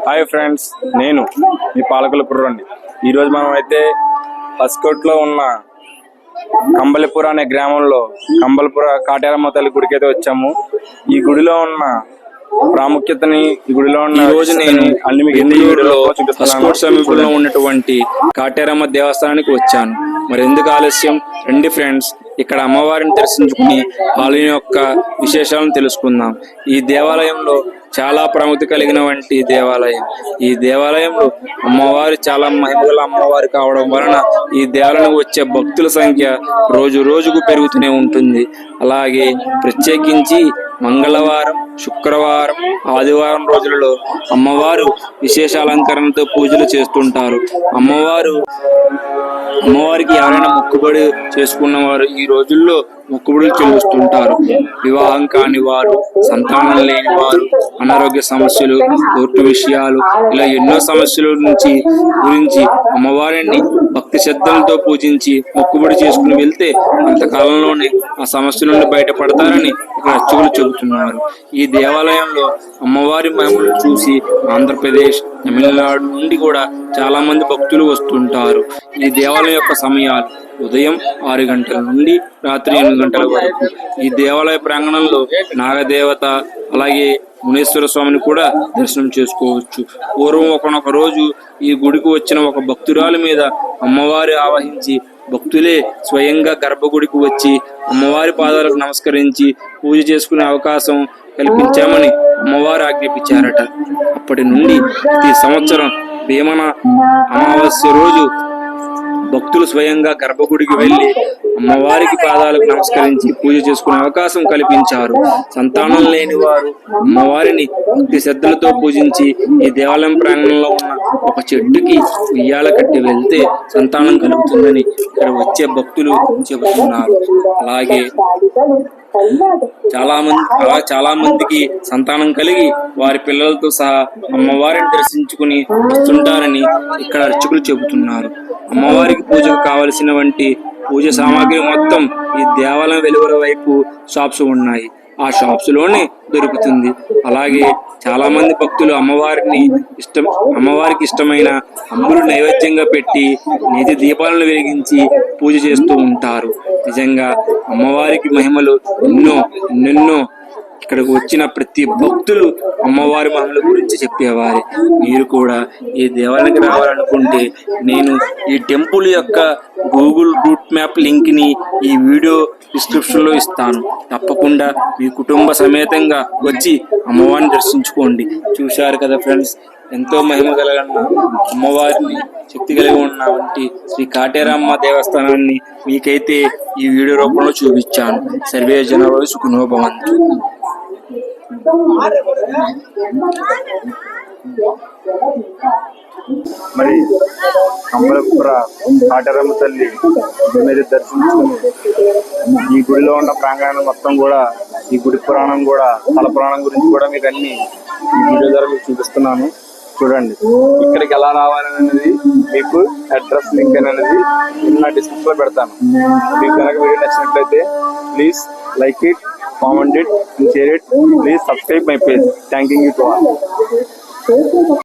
Hi friends, నేను మీ పాలకుల కుర్రండి. ఈరోజు మనం అయితే పస్కోట్లో ఉన్న కంబలిపుర అనే గ్రామంలో కంబలిపుర కాటేరమ్మ తల్లి గుడికి అయితే వచ్చాము. ఈ గుడిలో ఉన్న ప్రాముఖ్యతని, ఈ గుడిలో ఉన్న రోజు నేను సమీపంలో ఉన్నటువంటి కాటేరమ్మ దేవస్థానానికి వచ్చాను. మరి ఎందుకు ఆలస్యం, రండి ఫ్రెండ్స్, ఇక్కడ అమ్మవారిని దర్శించుకుని ఆలయం యొక్క విశేషాలను తెలుసుకుందాం. ఈ దేవాలయంలో చాలా ప్రాముఖ్యత కలిగిన వంటి దేవాలయం. ఈ దేవాలయంలో అమ్మవారు చాలా మహిమగల అమ్మవారు కావడం వలన ఈ దేవాలయానికి వచ్చే భక్తుల సంఖ్య రోజు రోజుకు పెరుగుతూనే ఉంటుంది. అలాగే ప్రత్యేకించి మంగళవారం, శుక్రవారం, ఆదివారం రోజులలో అమ్మవారు విశేష అలంకరణతో పూజలు చేస్తుంటారు. అమ్మవారికి ఎవరైనా మొక్కుబడి చేసుకున్న వారు ఈ రోజుల్లో మొక్కుబడులు చెల్లిస్తుంటారు. వివాహం కాని వారు, సంతానం లేని వారు, అనారోగ్య సమస్యలు, కోర్టు విషయాలు, ఇలా ఎన్నో సమస్యల గురించి అమ్మవారిని భక్తి శ్రద్ధలతో పూజించి మొక్కుబడి చేసుకుని వెళ్తే అంతకాలంలోనే ఆ సమస్య నుండి బయటపడతారని ఇక్కడ అర్చకులు చెబుతున్నారు. ఈ దేవాలయంలో అమ్మవారి మహిమలను చూసి ఆంధ్రప్రదేశ్, తమిళనాడు నుండి కూడా చాలా మంది భక్తులు వస్తుంటారు. ఈ దేవాలయం యొక్క సమయాలు ఉదయం 6 గంటల నుండి రాత్రి 8 గంటల వరకు. ఈ దేవాలయ ప్రాంగణంలో నాగదేవత, అలాగే మునేశ్వర స్వామిని కూడా దర్శనం చేసుకోవచ్చు. పూర్వం ఒకనొక రోజు ఈ గుడికి వచ్చిన ఒక భక్తురాలి మీద అమ్మవారి ఆవహించి భక్తులే స్వయంగా గర్భగుడికి వచ్చి అమ్మవారి పాదాలకు నమస్కరించి పూజ చేసుకునే అవకాశం కల్పించామని అమ్మవారు ఆజ్ఞాపించారట. అప్పటి నుండి ప్రతి సంవత్సరం భీమన అమావాస్య రోజు భక్తులు స్వయంగా గర్భగుడికి వెళ్లి అమ్మవారికి పాదాలకు నమస్కరించి పూజ చేసుకునే అవకాశం కల్పించారు. సంతానం లేని వారు అమ్మవారిని భక్తి శ్రద్ధలతో పూజించి ఈ దేవాలయం ప్రాంగణంలో ఉన్న ఒక చెట్టుకి ఉయ్యాల కట్టి వెళ్తే సంతానం కలుగుతుందని ఇక్కడ వచ్చే భక్తులు చెబుతున్నారు. అలాగే చాలా మందికి సంతానం కలిగి వారి పిల్లలతో సహా అమ్మవారిని దర్శించుకుని వస్తుంటారని ఇక్కడ అర్చకులు చెబుతున్నారు. అమ్మవారికి పూజకు కావలసిన వంటి పూజ సామాగ్రి మొత్తం ఈ దేవాలయం వెలువల వైపు షాప్స్ ఉన్నాయి. ఆ షాప్స్ లోనే దొరుకుతుంది. అలాగే చాలా మంది భక్తులు అమ్మవారికి ఇష్టమైన అమ్ములు నైవేద్యంగా పెట్టి నేతి దీపాలను వెలిగించి పూజ చేస్తూ ఉంటారు. నిజంగా అమ్మవారికి మహిమలు ఎన్నెన్నో. ఇక్కడికి వచ్చిన ప్రతి భక్తులు అమ్మవారి మహిమల గురించి చెప్పేవారే. మీరు కూడా ఈ దేవాలయానికి రావాలనుకుంటే నేను ఈ టెంపుల్ యొక్క గూగుల్ రూట్ మ్యాప్ లింక్ ని ఈ వీడియో డిస్క్రిప్షన్ లో ఇస్తాను. తప్పకుండా మీ కుటుంబ సమేతంగా వచ్చి అమ్మవారిని దర్శించుకోండి. చూశారు కదా ఫ్రెండ్స్, ఎంతో మహిమ కలిగిన అమ్మవారిని, శక్తి కలిగి ఉన్న వంటి శ్రీ కాటేరమ్మ దేవస్థానాన్ని మీకైతే ఈ వీడియో రూపంలో చూపించాను. సర్వే జన సుఖినో భవంతు. మరి కంబలిపుర కాటేరమ్మ తల్లి మీద దర్శించుకుని ఈ గుడిలో ఉన్న ప్రాంగణం మొత్తం కూడా, ఈ గుడి పురాణం కూడా, స్థల పురాణం గురించి కూడా మీకు అన్ని ఈ వీడియో ద్వారా మీకు చూపిస్తున్నాను. చూడండి, ఇక్కడికి ఎలా రావాలనేది మీకు అడ్రస్ లింక్ అనేది నా డిస్క్రిప్షన్ లో పెడతాను. మీకు కనుక వీడియో నచ్చినట్లయితే please like it, comment it and share it. Please subscribe my page. Thanking you to all.